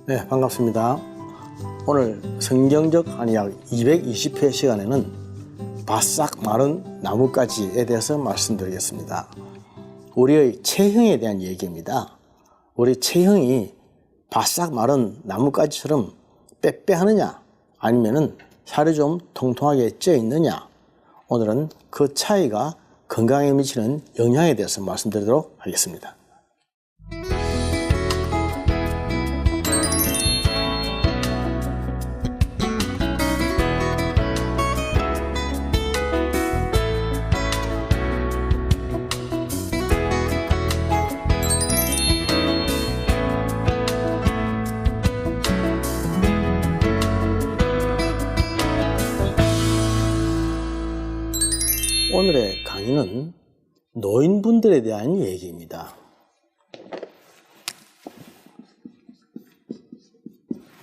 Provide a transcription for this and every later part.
네, 반갑습니다. 오늘 성경적 한의학 220회 시간에는 바싹 마른 나뭇가지에 대해서 말씀드리겠습니다. 우리의 체형에 대한 얘기입니다. 우리 체형이 바싹 마른 나뭇가지처럼 빼빼하느냐 아니면은 살이 좀 통통하게 쪄 있느냐, 오늘은 그 차이가 건강에 미치는 영향에 대해서 말씀드리도록 하겠습니다. 오늘의 강의는 노인분들에 대한 얘기입니다.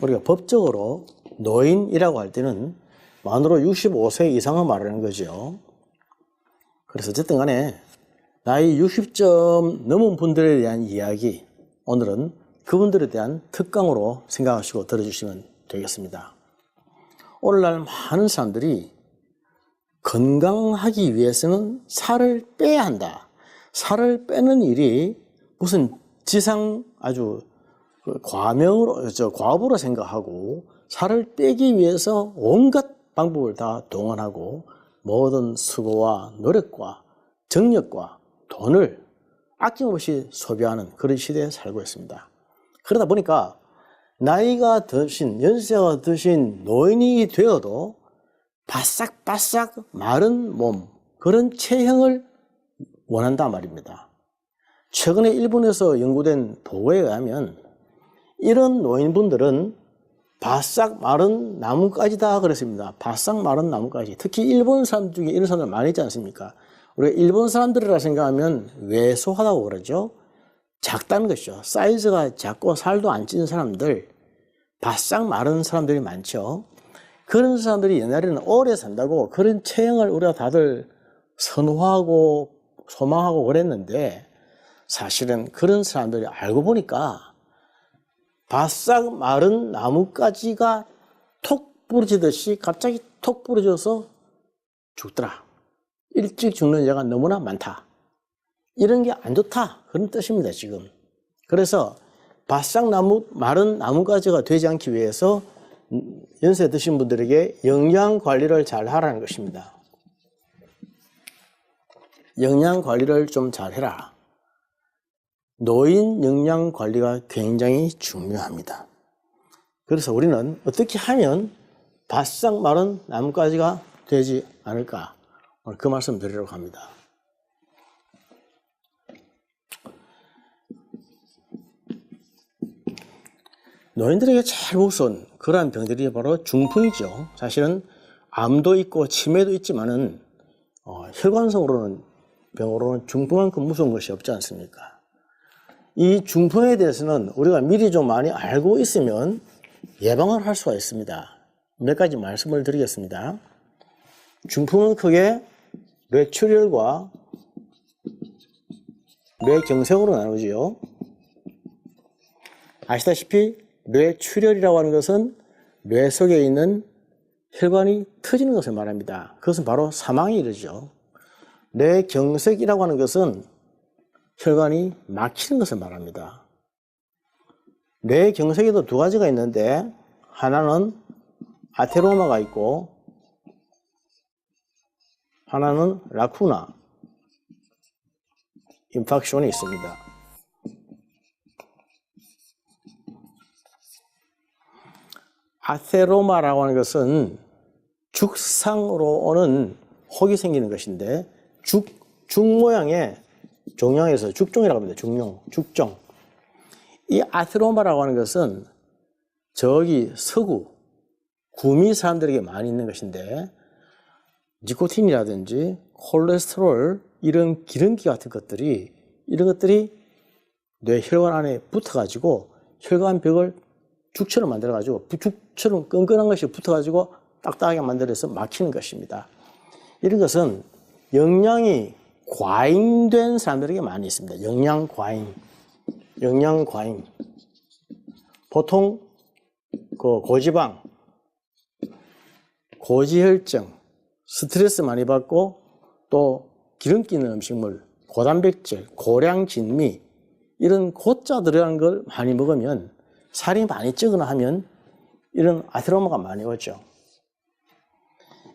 우리가 법적으로 노인이라고 할 때는 만으로 65세 이상을 말하는 거죠. 그래서 어쨌든 간에 나이 60점 넘은 분들에 대한 이야기, 오늘은 그분들에 대한 특강으로 생각하시고 들어주시면 되겠습니다. 오늘날 많은 사람들이 건강하기 위해서는 살을 빼야 한다. 살을 빼는 일이 무슨 지상 아주 과업으로 생각하고, 살을 빼기 위해서 온갖 방법을 다 동원하고 모든 수고와 노력과 정력과 돈을 아낌없이 소비하는 그런 시대에 살고 있습니다. 그러다 보니까 나이가 드신, 연세가 드신 노인이 되어도 바싹바싹 마른 몸, 그런 체형을 원한단 말입니다. 최근에 일본에서 연구된 보고에 의하면 이런 노인분들은 바싹 마른 나뭇가지다 그랬습니다. 바싹 마른 나뭇가지. 특히 일본 사람 중에 이런 사람들 많이 있지 않습니까? 우리가 일본 사람들이라 생각하면 왜소하다고 그러죠. 작다는 것이죠. 사이즈가 작고 살도 안 찐 사람들, 바싹 마른 사람들이 많죠. 그런 사람들이 옛날에는 오래 산다고 그런 체형을 우리가 다들 선호하고 소망하고 그랬는데, 사실은 그런 사람들이 알고 보니까 바싹 마른 나뭇가지가 톡 부러지듯이 갑자기 톡 부러져서 죽더라. 일찍 죽는 자가 너무나 많다. 이런 게 안 좋다. 그런 뜻입니다, 지금. 그래서 바싹 마른 나뭇가지가 되지 않기 위해서 연세 드신 분들에게 영양 관리를 잘 하라는 것입니다. 영양 관리를 좀 잘 해라. 노인 영양 관리가 굉장히 중요합니다. 그래서 우리는 어떻게 하면 바싹 마른 나뭇가지가 되지 않을까, 오늘 그 말씀 드리려고 합니다. 노인들에게 제일 무서운 그러한 병들이 바로 중풍이죠. 사실은 암도 있고 치매도 있지만은 혈관성으로는 병으로는 중풍만큼 무서운 것이 없지 않습니까? 이 중풍에 대해서는 우리가 미리 좀 많이 알고 있으면 예방을 할 수가 있습니다. 몇 가지 말씀을 드리겠습니다. 중풍은 크게 뇌출혈과 뇌경색으로 나누지요. 아시다시피 뇌출혈이라고 하는 것은 뇌 속에 있는 혈관이 터지는 것을 말합니다. 그것은 바로 사망에 이르죠. 뇌경색이라고 하는 것은 혈관이 막히는 것을 말합니다. 뇌경색에도 두 가지가 있는데, 하나는 아테로마가 있고 하나는 라쿠나 인팍션이 있습니다. 아테로마라고 하는 것은 죽상으로 오는 혹이 생기는 것인데, 죽 모양의 종양에서 죽종이라고 합니다. 죽종. 이 아테로마라고 하는 것은 저기 서구 구미 사람들에게 많이 있는 것인데, 니코틴이라든지 콜레스테롤, 이런 기름기 같은 것들이, 이런 것들이 뇌 혈관 안에 붙어가지고 혈관벽을 죽처럼 만들어가지고, 죽처럼 끈끈한 것이 붙어가지고 딱딱하게 만들어서 막히는 것입니다. 이런 것은 영양이 과잉된 사람들에게 많이 있습니다. 영양 과잉. 보통 그 고지방, 고지혈증, 스트레스 많이 받고 또 기름기 있는 음식물, 고단백질, 고량 진미 이런 고자 들어간 걸 많이 먹으면 살이 많이 찌거나 하면 이런 아테로마가 많이 오죠.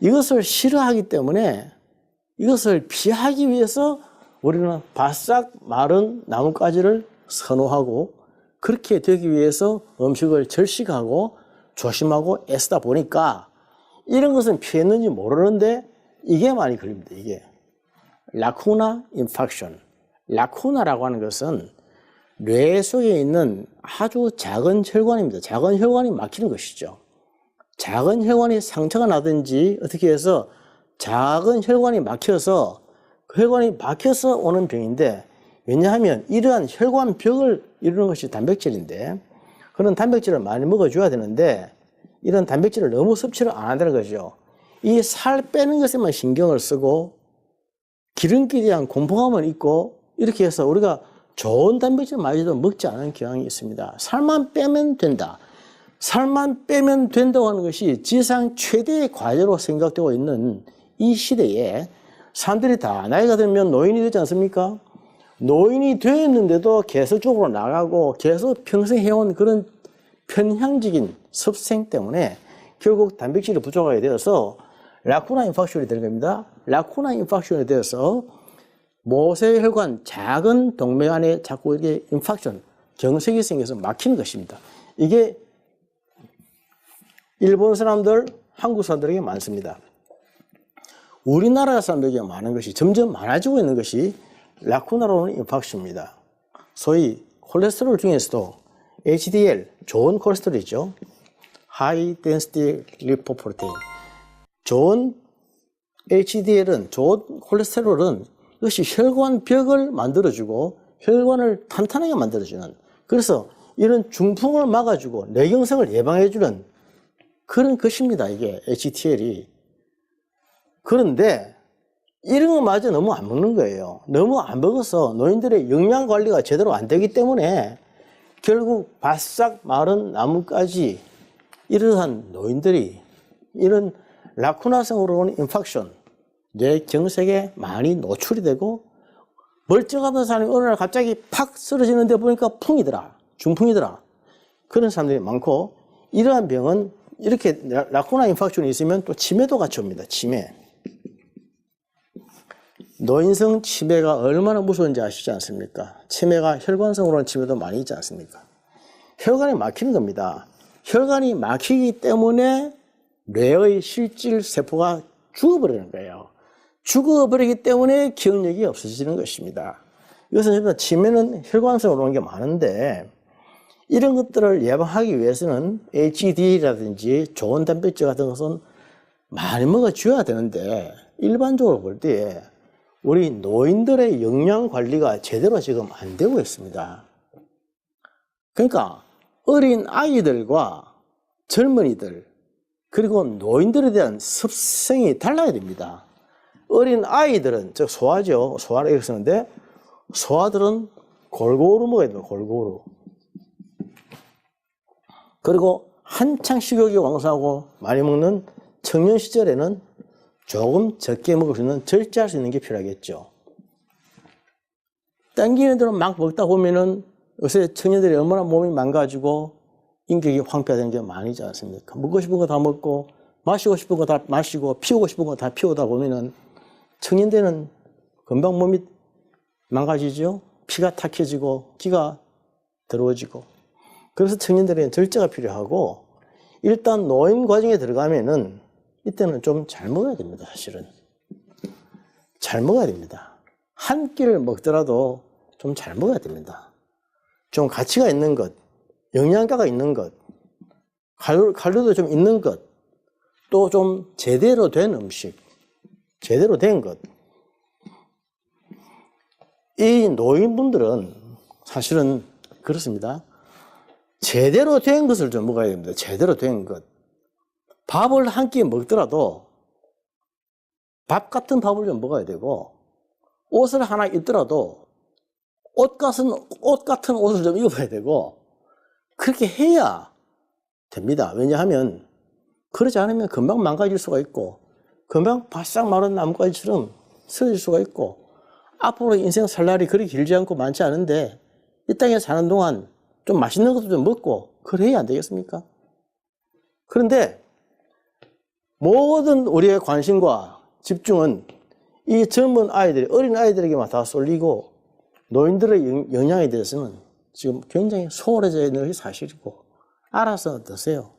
이것을 싫어하기 때문에 이것을 피하기 위해서 우리는 바싹 마른 나뭇가지를 선호하고 그렇게 되기 위해서 음식을 절식하고 조심하고 애쓰다 보니까 이런 것은 피했는지 모르는데 이게 많이 걸립니다. 이게 라쿠나 인팍션. 라쿠나라고 하는 것은 뇌 속에 있는 아주 작은 혈관입니다. 작은 혈관이 막히는 것이죠. 작은 혈관이 상처가 나든지 어떻게 해서 작은 혈관이 막혀서 그 혈관이 막혀서 오는 병인데, 왜냐하면 이러한 혈관벽을 이루는 것이 단백질인데 그런 단백질을 많이 먹어줘야 되는데 이런 단백질을 너무 섭취를 안 한다는 거죠. 이 살 빼는 것에만 신경을 쓰고 기름기에 대한 공포감은 있고 이렇게 해서 우리가 좋은 단백질마저도 먹지 않은 경향이 있습니다. 살만 빼면 된다. 살만 빼면 된다고 하는 것이 지상 최대의 과제로 생각되고 있는 이 시대에 사람들이 다 나이가 들면 노인이 되지 않습니까? 노인이 되었는데도 계속적으로 나가고 계속 평생 해온 그런 편향적인 습생 때문에 결국 단백질이 부족하게 되어서 라쿠나 인팍션이 되는 겁니다. 라쿠나 인팍션이 되어서 모세혈관 작은 동맥 안에 자꾸 이렇게 인팍션, 경색이 생겨서 막히는 것입니다. 이게 일본 사람들, 한국 사람들에게 많습니다. 우리나라 사람들에게 많은 것이 점점 많아지고 있는 것이 라쿠나로 하는 인팍션입니다. 소위 콜레스테롤 중에서도 HDL, 좋은 콜레스테롤이죠. High Density Lipoprotein. 좋은 HDL은, 좋은 콜레스테롤은 이것이 혈관벽을 만들어주고 혈관을 탄탄하게 만들어주는, 그래서 이런 중풍을 막아주고 뇌경색을 예방해주는 그런 것입니다. 이게 HDL이. 그런데 이런 거마저 너무 안 먹는 거예요. 너무 안 먹어서 노인들의 영양 관리가 제대로 안 되기 때문에 결국 바싹 마른 나뭇가지, 이러한 노인들이 이런 라쿠나성으로 오는 인팍션, 뇌경색에 많이 노출이 되고 멀쩡하던 사람이 어느 날 갑자기 팍 쓰러지는데 보니까 풍이더라, 중풍이더라. 그런 사람들이 많고, 이러한 병은 이렇게 라쿠나 인팍션이 있으면 또 치매도 같이 옵니다. 치매. 노인성 치매가 얼마나 무서운지 아시지 않습니까? 치매가 혈관성으로 오는 치매도 많이 있지 않습니까? 혈관이 막히는 겁니다. 혈관이 막히기 때문에 뇌의 실질 세포가 죽어버리는 거예요. 죽어버리기 때문에 기억력이 없어지는 것입니다. 이것은 치매는 혈관성으로 오는 게 많은데 이런 것들을 예방하기 위해서는 HDL이라든지 좋은 단백질 같은 것은 많이 먹어줘야 되는데 일반적으로 볼 때 우리 노인들의 영양 관리가 제대로 지금 안 되고 있습니다. 그러니까 어린 아이들과 젊은이들 그리고 노인들에 대한 습성이 달라야 됩니다. 어린 아이들은, 즉 소아죠. 소아를 이렇게 쓰는데 소아들은 골고루 먹어야 돼요. 골고루. 그리고 한창 식욕이 왕성하고 많이 먹는 청년 시절에는 조금 적게 먹을 수 있는, 절제할 수 있는 게 필요하겠죠. 땡기는 대로 막 먹다 보면은 요새 청년들이 얼마나 몸이 망가지고 인격이 황폐화되는 게 많이지 않습니까? 먹고 싶은 거 다 먹고 마시고 싶은 거 다 마시고 피우고 싶은 거 다 피우다 보면은 청년들은 금방 몸이 망가지죠. 피가 탁해지고 기가 더러워지고. 그래서 청년들에게는 절제가 필요하고, 일단 노인 과정에 들어가면은 이때는 좀 잘 먹어야 됩니다. 사실은 잘 먹어야 됩니다. 한 끼를 먹더라도 좀 잘 먹어야 됩니다. 좀 가치가 있는 것, 영양가가 있는 것, 칼로리도 좀 있는 것, 또 좀 제대로 된 음식, 제대로 된 것. 이 노인분들은 사실은 그렇습니다. 제대로 된 것을 좀 먹어야 됩니다. 제대로 된 것. 밥을 한 끼 먹더라도 밥 같은 밥을 좀 먹어야 되고, 옷을 하나 입더라도 옷 같은 옷을 좀 입어야 되고, 그렇게 해야 됩니다. 왜냐하면 그러지 않으면 금방 망가질 수가 있고 금방 바싹 마른 나뭇가지처럼 쓰러질 수가 있고 앞으로 인생 살 날이 그리 길지 않고 많지 않은데 이 땅에 사는 동안 좀 맛있는 것도 좀 먹고 그래야 안 되겠습니까? 그런데 모든 우리의 관심과 집중은 이 젊은 아이들, 어린 아이들에게만 다 쏠리고 노인들의 영향에 대해서는 지금 굉장히 소홀해져 있는 것이 사실이고 알아서 드세요.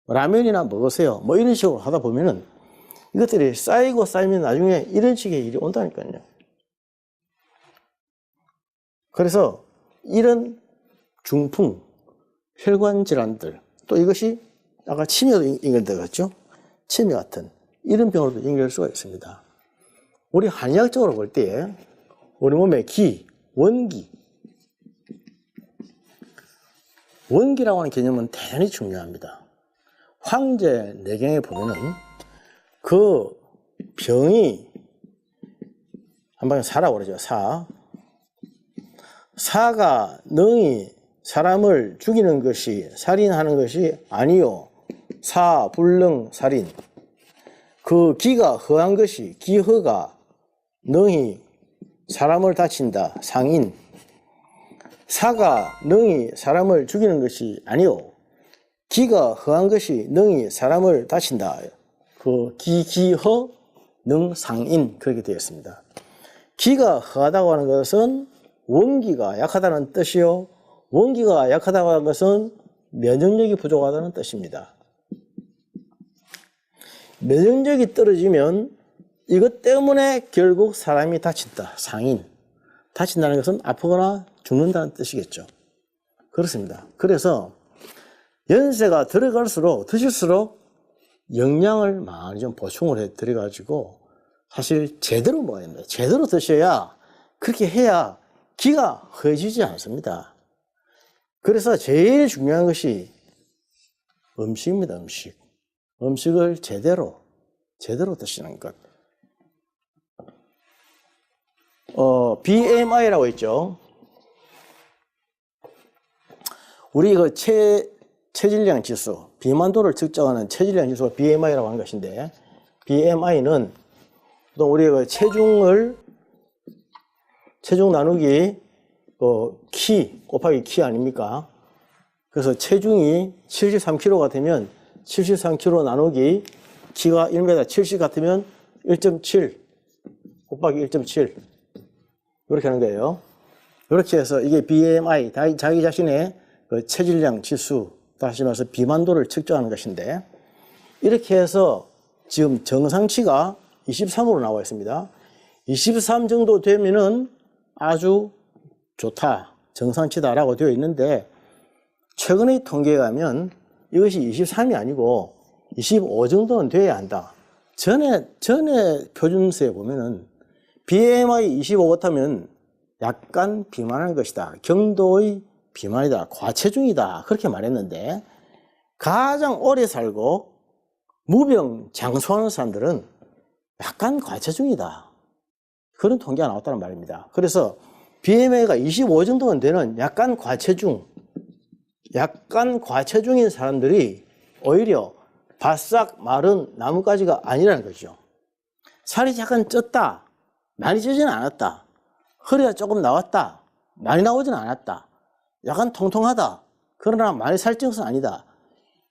라면이나 먹으세요. 뭐 이런 식으로 하다 보면은 이것들이 쌓이고 쌓이면 나중에 이런 식의 일이 온다니까요. 그래서 이런 중풍, 혈관 질환들, 또 이것이 아까 치매도 연결되었죠? 치매 같은 이런 병으로도 연결될 수가 있습니다. 우리 한의학적으로 볼 때 우리 몸의 기, 원기라고 하는 개념은 대단히 중요합니다. 황제 내경에 보면은 그 병이 한번 사라고 그러죠. 사가 능히 사람을 죽이는 것이 살인하는 것이 아니요. 불능 살인. 그 기가 허한 것이 기허가 능히 사람을 다친다. 상인. 사가 능히 사람을 죽이는 것이 아니요. 기가 허한 것이 능히 사람을 다친다. 그 기허 능상인 그렇게 되어 있습니다. 기가 허하다고 하는 것은 원기가 약하다는 뜻이요. 원기가 약하다고 하는 것은 면역력이 부족하다는 뜻입니다. 면역력이 떨어지면 이것 때문에 결국 사람이 다친다. 상인. 다친다는 것은 아프거나 죽는다는 뜻이겠죠. 그렇습니다. 그래서 연세가 드실수록 영양을 많이 좀 보충을 해 드려가지고 사실 제대로 먹어야 됩니다. 제대로 드셔야 그렇게 해야 기가 허해지지 않습니다. 그래서 제일 중요한 것이 음식입니다. 음식을 제대로 드시는 것. BMI라고 있죠. 우리 그 체질량 지수, 비만도를 측정하는 체질량 지수가 BMI라고 하는 것인데, BMI는 또 우리 그 체중 나누기 키 곱하기 키 아닙니까? 그래서 체중이 73kg가 되면 73kg 나누기 키가 1m 70 같으면 1.7 곱하기 1.7 이렇게 하는 거예요. 이렇게 해서 이게 BMI, 자기 자신의 그 체질량 지수, 다시 말해서 비만도를 측정하는 것인데, 이렇게 해서 지금 정상치가 23으로 나와 있습니다. 23 정도 되면은 아주 좋다, 정상치다라고 되어 있는데, 최근의 통계에 가면 이것이 23이 아니고 25 정도는 돼야 한다. 전에 표준서에 보면은 BMI 25 같으면 약간 비만한 것이다. 경도의 비만이다. 과체중이다. 그렇게 말했는데, 가장 오래 살고 무병장수하는 사람들은 약간 과체중이다. 그런 통계가 나왔다는 말입니다. 그래서 BMI가 25 정도는 되는 약간 과체중인 사람들이 오히려 바싹 마른 나뭇가지가 아니라는 거죠. 살이 약간 쪘다. 많이 찌지는 않았다. 허리가 조금 나왔다. 많이 나오지는 않았다. 약간 통통하다. 그러나 많이 살찐 것은 아니다.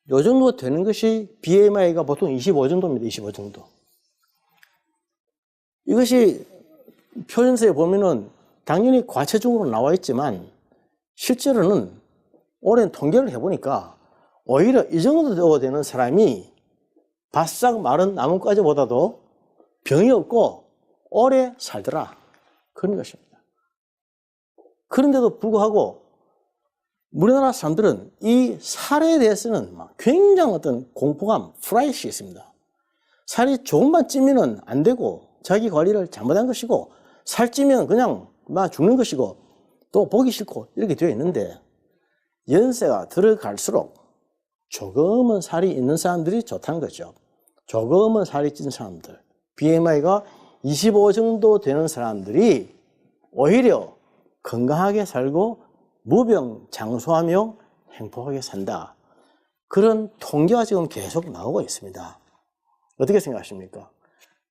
요 정도 되는 것이 BMI가 보통 25 정도입니다. 25 정도. 이것이 표준서에 보면은 당연히 과체중으로 나와 있지만 실제로는 오랜 통계를 해보니까 오히려 이 정도 되는 사람이 바싹 마른 나뭇가지보다도 병이 없고 오래 살더라. 그런 것입니다. 그런데도 불구하고 우리나라 사람들은 이 살에 대해서는 막 굉장한 어떤 공포감, 프라이시 있습니다. 살이 조금만 찌면은 안 되고 자기 관리를 잘못한 것이고 살찌면 그냥 막 죽는 것이고 또 보기 싫고 이렇게 되어 있는데, 연세가 들어갈수록 조금은 살이 있는 사람들이 좋다는 거죠. 조금은 살이 찐 사람들, BMI가 25 정도 되는 사람들이 오히려 건강하게 살고 무병장수하며 행복하게 산다. 그런 통계가 지금 계속 나오고 있습니다. 어떻게 생각하십니까?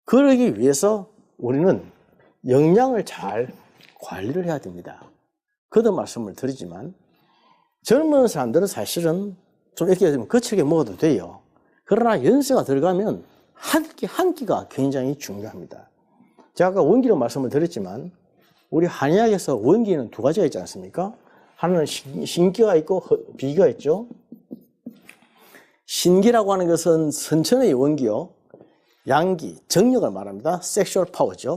그러기 위해서 우리는 영양을 잘 관리를 해야 됩니다. 그도 말씀을 드리지만 젊은 사람들은 사실은 좀 이렇게 좀 거칠게 먹어도 돼요. 그러나 연세가 들어가면 한 끼가 굉장히 중요합니다. 제가 아까 원기로 말씀을 드렸지만 우리 한의학에서 원기는 두 가지가 있지 않습니까? 하나는 신기가 있고 비기가 있죠. 신기라고 하는 것은 선천의 원기요. 양기, 정력을 말합니다. 섹슈얼 파워죠.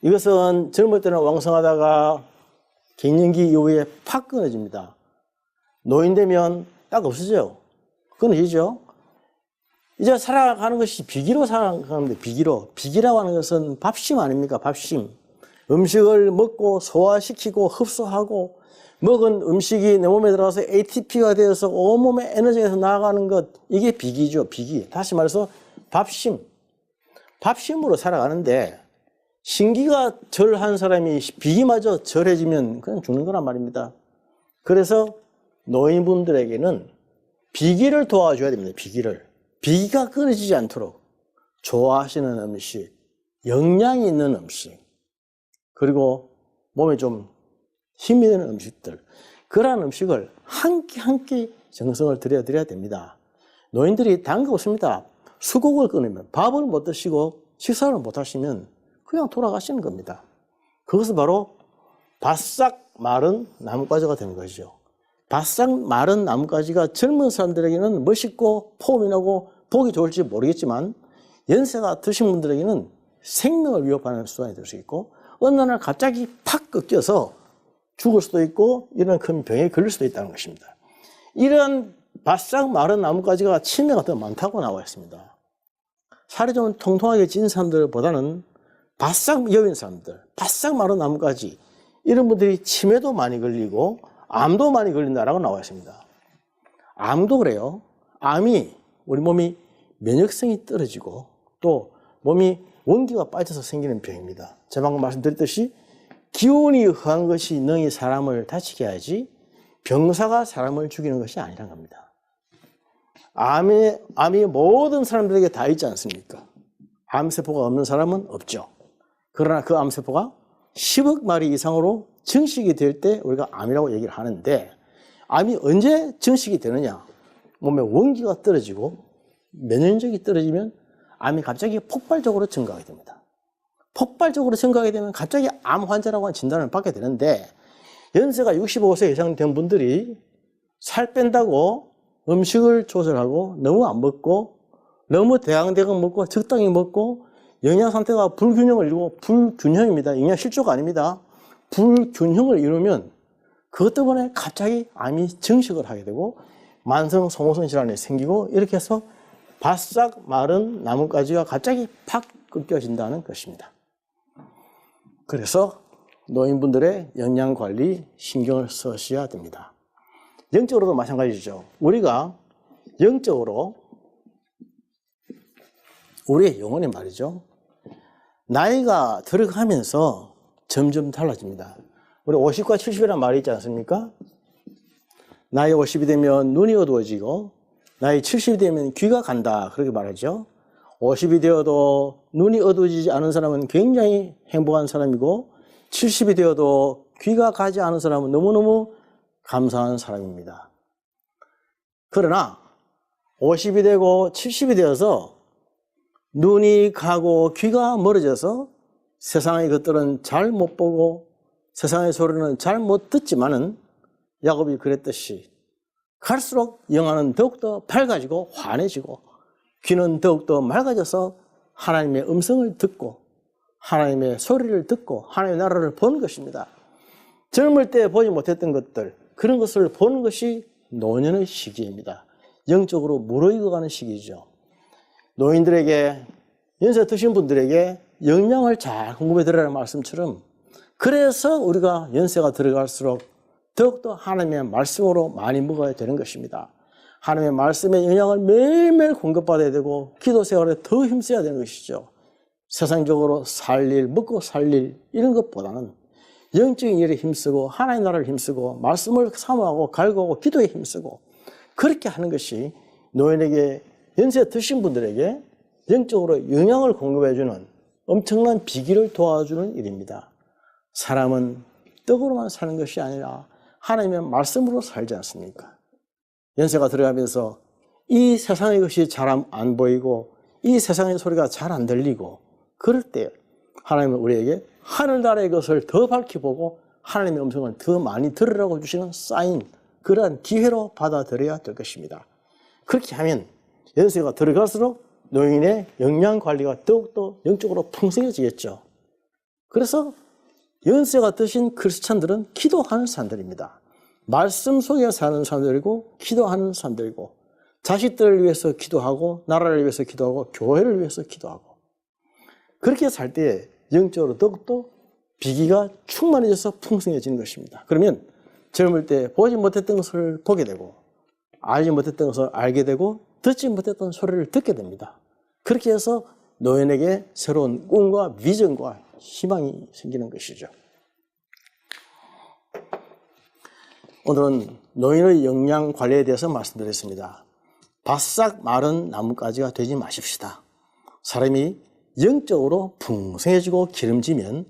이것은 젊을 때는 왕성하다가 갱년기 이후에 팍 끊어집니다. 노인 되면 딱 없어져요. 끊어지죠. 이제 살아가는 것이 비기로 살아가는데 비기라고 하는 것은 밥심 아닙니까? 밥심. 음식을 먹고 소화시키고 흡수하고 먹은 음식이 내 몸에 들어가서 ATP가 되어서 온몸에 에너지에서 나아가는 것, 이게 비기죠. 비기. 다시 말해서 밥심. 밥심으로 살아가는데 신기가 절한 사람이 비기마저 절해지면 그냥 죽는 거란 말입니다. 그래서 노인분들에게는 비기를 도와줘야 됩니다. 비기가 끊어지지 않도록 좋아하시는 음식, 영양이 있는 음식, 그리고 몸에 좀 힘이 되는 음식들, 그러한 음식을 한 끼 정성을 들여드려야 됩니다. 노인들이 다른 거 없습니다. 수국을 끊으면 밥을 못 드시고 식사를 못 하시면 그냥 돌아가시는 겁니다. 그것은 바로 바싹 마른 나뭇가지가 되는 것이죠. 바싹 마른 나뭇가지가 젊은 사람들에게는 멋있고 폼이 나고 보기 좋을지 모르겠지만 연세가 드신 분들에게는 생명을 위협하는 수단이 될 수 있고 어느 날 갑자기 팍 꺾여서 죽을 수도 있고 이런 큰 병에 걸릴 수도 있다는 것입니다. 이런 바싹 마른 나뭇가지가 치매가 더 많다고 나와 있습니다. 살이 좀 통통하게 찐 사람들보다는 바싹 여인 사람들, 바싹 마른 나뭇가지, 이런 분들이 치매도 많이 걸리고 암도 많이 걸린다라고 나와 있습니다. 암도 그래요. 암이 우리 몸이 면역성이 떨어지고 또 몸이 원기가 빠져서 생기는 병입니다. 제가 방금 말씀드렸듯이 기운이 허한 것이 능히 사람을 다치게 하지 병사가 사람을 죽이는 것이 아니란 겁니다. 암이 모든 사람들에게 다 있지 않습니까? 암세포가 없는 사람은 없죠. 그러나 그 암세포가 10억 마리 이상으로 증식이 될 때 우리가 암이라고 얘기를 하는데 암이 언제 증식이 되느냐? 몸에 원기가 떨어지고 면역력이 떨어지면 암이 갑자기 폭발적으로 증가하게 됩니다. 폭발적으로 증가하게 되면 갑자기 암 환자라고 하는 진단을 받게 되는데 연세가 65세 이상 된 분들이 살 뺀다고 음식을 조절하고 너무 안 먹고 너무 대강대강 먹고 적당히 먹고 영양 상태가 불균형을 이루고 불균형입니다. 영양 실조가 아닙니다. 불균형을 이루면 그것 때문에 갑자기 암이 증식을 하게 되고 만성 소모성 질환이 생기고 이렇게 해서 바싹 마른 나뭇가지가 갑자기 팍 꺾여진다는 것입니다. 그래서 노인분들의 영양관리 신경을 쓰셔야 됩니다. 영적으로도 마찬가지죠. 우리가 영적으로 우리의 영혼이 말이죠. 나이가 들어가면서 점점 달라집니다. 우리 50과 70이라는 말이 있지 않습니까? 나이 50이 되면 눈이 어두워지고 나이 70이 되면 귀가 간다 그렇게 말하죠. 50이 되어도 눈이 어두워지지 않은 사람은 굉장히 행복한 사람이고 70이 되어도 귀가 가지 않은 사람은 너무너무 감사한 사람입니다. 그러나 50이 되고 70이 되어서 눈이 가고 귀가 멀어져서 세상의 것들은 잘 못 보고 세상의 소리는 잘 못 듣지만은 야곱이 그랬듯이 갈수록 영안은 더욱더 밝아지고 환해지고 귀는 더욱더 맑아져서 하나님의 음성을 듣고 하나님의 소리를 듣고 하나님의 나라를 보는 것입니다. 젊을 때 보지 못했던 것들, 그런 것을 보는 것이 노년의 시기입니다. 영적으로 무르익어가는 시기죠. 노인들에게, 연세 드신 분들에게 영양을 잘 공급해 드리라는 말씀처럼 그래서 우리가 연세가 들어갈수록 더욱더 하나님의 말씀으로 많이 먹어야 되는 것입니다. 하나님의 말씀의 영향을 매일매일 공급받아야 되고 기도 생활에 더 힘써야 되는 것이죠. 세상적으로 살 일, 먹고 살 일 이런 것보다는 영적인 일에 힘쓰고 하나님의 나라를 힘쓰고 말씀을 사모하고 갈구하고 기도에 힘쓰고 그렇게 하는 것이 노인에게 연세 드신 분들에게 영적으로 영향을 공급해주는 엄청난 비기를 도와주는 일입니다. 사람은 떡으로만 사는 것이 아니라 하나님의 말씀으로 살지 않습니까? 연세가 들어가면서 이 세상의 것이 잘 안 보이고 이 세상의 소리가 잘 안 들리고 그럴 때 하나님은 우리에게 하늘나라의 것을 더 밝히 보고 하나님의 음성을 더 많이 들으라고 주시는 사인, 그러한 기회로 받아들여야 될 것입니다. 그렇게 하면 연세가 들어갈수록 노인의 영양 관리가 더욱더 영적으로 풍성해지겠죠. 그래서 연세가 드신 크리스찬들은 기도하는 사람들입니다. 말씀 속에 사는 사람들이고 기도하는 사람들이고 자식들을 위해서 기도하고 나라를 위해서 기도하고 교회를 위해서 기도하고 그렇게 살 때 영적으로 더욱더 비기가 충만해져서 풍성해지는 것입니다. 그러면 젊을 때 보지 못했던 것을 보게 되고 알지 못했던 것을 알게 되고 듣지 못했던 소리를 듣게 됩니다. 그렇게 해서 노인에게 새로운 꿈과 비전과 희망이 생기는 것이죠. 오늘은 노인의 영양 관리에 대해서 말씀드렸습니다. 바싹 마른 나뭇가지가 되지 마십시다. 사람이 영적으로 풍성해지고 기름지면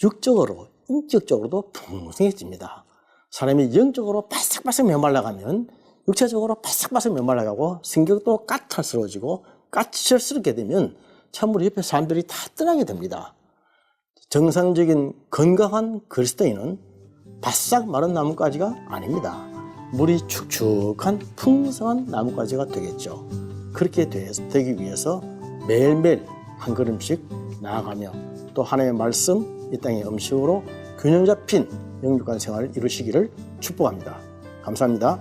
육적으로, 인격적으로도 풍성해집니다. 사람이 영적으로 바싹바싹 메말라가면 육체적으로 바싹바싹 메말라가고 성격도 까탈스러워지고 까칠스럽게 되면 참으로 옆에 사람들이 다 떠나게 됩니다. 정상적인 건강한 그리스도인은 바싹 마른 나뭇가지가 아닙니다. 물이 축축한 풍성한 나뭇가지가 되겠죠. 그렇게 되기 위해서 매일매일 한 걸음씩 나아가며 또 하나님의 말씀, 이 땅의 음식으로 균형 잡힌 영육간 생활을 이루시기를 축복합니다. 감사합니다.